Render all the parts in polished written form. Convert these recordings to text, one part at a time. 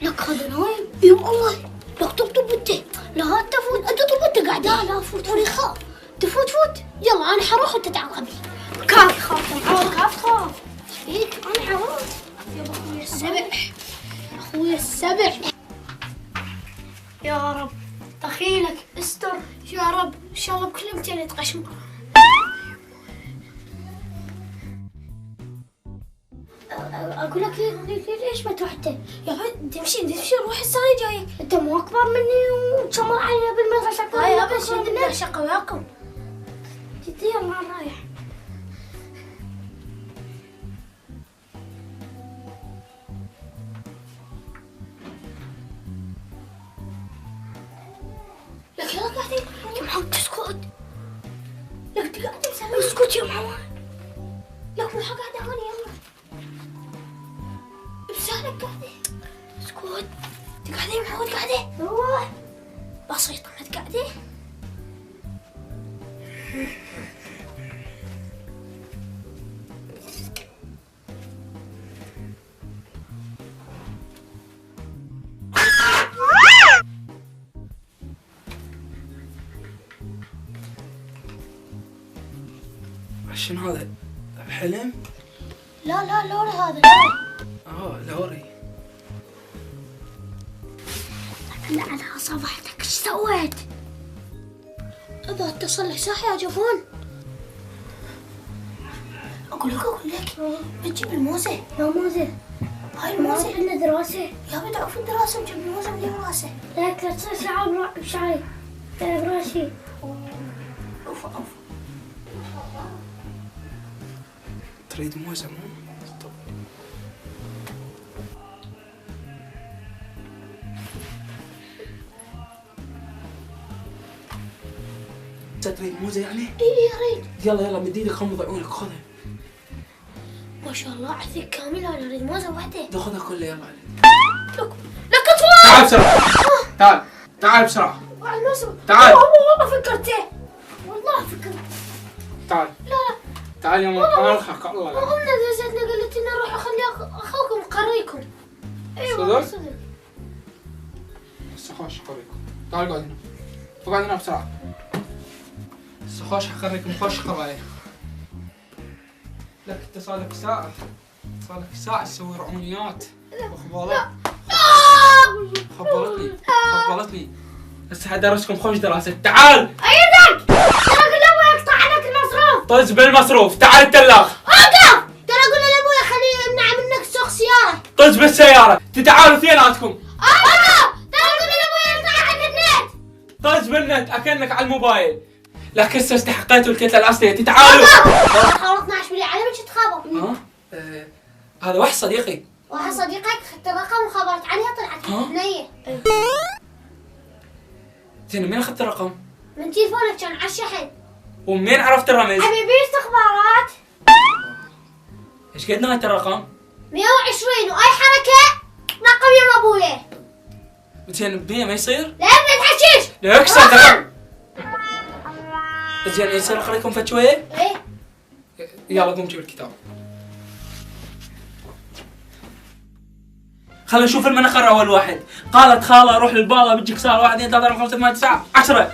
لك هذا نايم؟ اي والله. لك طب انت. لا هات تفوت، انت طب انت قاعد. لا فوت خاف. تفوت يلا انا حروح وانت تعال قبلي. كاف خاف معود كاف خاف. ايش فيك؟ انا حروح. يا اخوي السبع. اخوي السبع. يا رب دخيلك استر يا رب. ان شاء الله بكلمتين يتقشم. اقول لك ليش ما تروح انت؟ يا اخي تمشي روح السنه جايك. انت مو اكبر مني وتشمر علينا بالمدرسه. هاي ابد عندنا شقه وياكم. جدي يلا رايح. لك يلا قاعدين يا محمد تسكت. لك قاعدين سامي. اسكت يا محمد. لك مو قاعده هون يلا. بسالك قاعده. اسكت. انت قاعده يا محمد قاعده. روح. بسيطه انت قاعده. شنو هذا؟ حلم؟ لا لوري هذا. لوري. لا على صباحتك ايش سويت؟ ابى اتصل لك صح يا جفون. اقول لك بتجيب الموزه. يا موزه هاي الموزه عندنا دراسه. يا بدعوا في الدراسه وجيب الموزه من الدراسه. لك لا تصير ساعه بشاي براسي. اوف تريد موزة مو؟ طب تريد موزة يعني؟ اي اريد. يلا مد ايدك غمض عيونك خذها. ما شاء الله عثيك كامل. انا اريد موزة واحدة. خذها كلها يلا. لك اطول. تعال بسرعة. تعال بسرعة. تعال. والله فكرته. والله فكرت. تعال. لا تعال يا ماما الخك الله. امنا دزتنا قالت لنا روح اخلي اخوكم قريكم. ايوه صدق. السخوش قريكم. تعال اقعد هنا. اقعد هنا بسرعة. السخوش حقريكم خوش قرايه. لك انت صار لك ساعة تسوي رعونيات. خبرتني. هسه حدرسكم خوش دراسة. تعال. ايدك. ترى قول لابوي يقطع عليك المصروف. طز بالمصروف. تعال التلاخ. اوقف. ترى قول لابوي خليه يمنع منك سوق سيارة. طز بالسيارة. تتعالوا اثنيناتكم. اوقف. ترى قول لابوي يقطع عليك النت. طز بالنت اكنك على الموبايل. لك هسه استحقيتوا الكتلة الأصلية. تتعالوا. خلاص 12 مليون على وجه تخابط. هذا واحد صديقي. واحد صديقك اخذت الرقم وخبرت عليها طلعت بنية. زين منين اخذت الرقم؟ من تليفونك كان على الشحن. ومنين عرفت الرمز؟ حبيبي استخبارات. ايش قد نهاية الرقم؟ 120 واي حركة رقم يم ابويا. زين ب100 ما يصير؟ لا ما تحكيش. لا اكسر. زين يصير اقريكم فد شوية؟ ايه. يلا قوم جيب الكتاب. خلينا نشوف المنخر اول واحد. قالت خاله روح للباله بتجيك صار 1 2 3 4 5 6 9 10.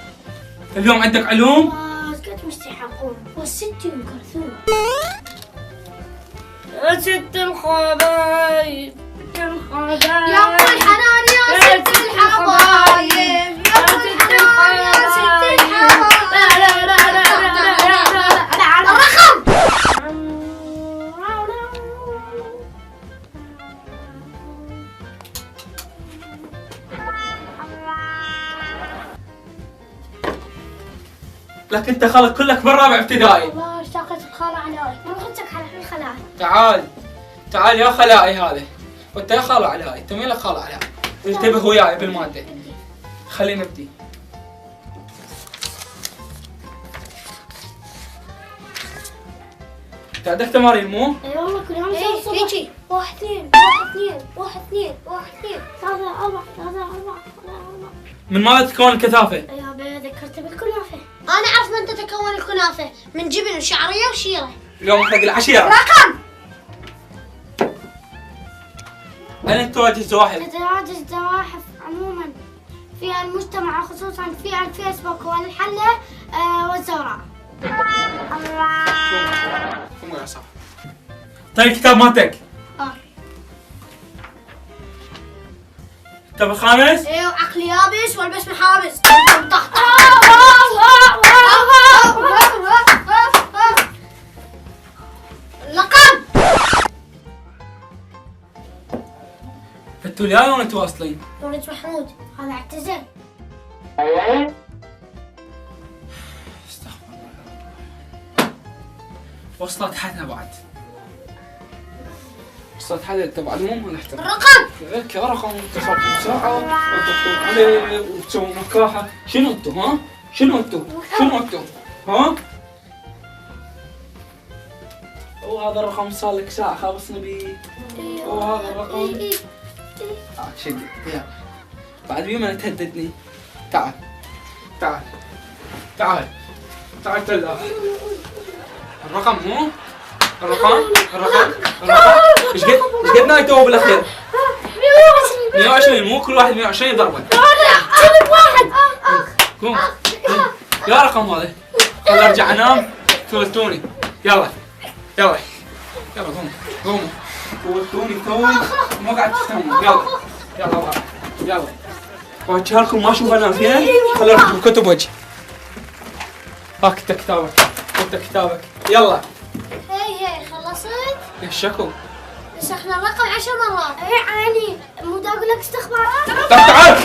اليوم عندك علوم؟ قلت مستحقون والست ام كلثوم. يا ست الحبايب يا ابو الحنان يا ست الحبايب. يا ابو الحنان يا ست الحبايب. الرقم. لك انت خالك كلك بالرابع ابتدائي. والله اشتاقت الخالة علاء. ما اخذتك على حين خلاء. تعال يا خلائي هذا. وانت يا خاله علاء. انت مين لك خاله علاء؟ انتبه وياي بالماده. خلينا نبدي. انت عندك تمارين مو؟ اي والله كل يوم نسوي الصبح. هيجي 1 2 1 2 1 2 3 4 3 4 من ماذا تتكون الكثافه؟ يا بي ذكرت بالكنافه. انا اعرف من تتكون الكنافه. من جبن وشعريه وشيره. اليوم حق العشيره. رقم. أين تواجه الزواحف؟ تتواجد الزواحف عموما في المجتمع، خصوصا في الفيسبوك والحلة والزوراء. قوموا يا صاحبي. طيب الكتاب مالتك؟ الكتاب الخامس؟ ايوه عقلي يابس والبس محابس. اللقب. انتوا وياي ولا انتوا واصلين؟ ولد محمود هذا اعتزل. استغفر الله. وصلت حدها بعد. وصلت حدها تبع المهم ونحترم. الرقم. لك رقم اتصلت بسرعة وتدخلون عليه وتسوون مكاحة. شنو انتوا ها؟ شنو انتوا؟ شنو انتوا؟ ها؟ وهذا الرقم صار لك ساعة خابصنا بيه. وهذا الرقم. شدي يلا. بعد بيوم تهددني. تعال. تعال. تعال. تعال تلا. الرقم مو؟ الرقم. ايش قد نايتوه بالاخير؟ 120 مو كل واحد 120 يضربه. جيب واحد. قوم. يا رقم هذا. خل ارجع انام ثلثوني. يلا. يلا. يلا قوموا. ثلثوني توي ما قاعد تستنون. يلا. يلا. يلا. وجه لكم ما اشوف انا زين. خلوا كتب وجهي. هاك انت كتابك. انت كتابك. يلا. هي خلصت؟ ايش شكو؟ بس احنا الرقم 10 مرات. ايه عيني مو دا اقول لك استخبارات؟ تعال.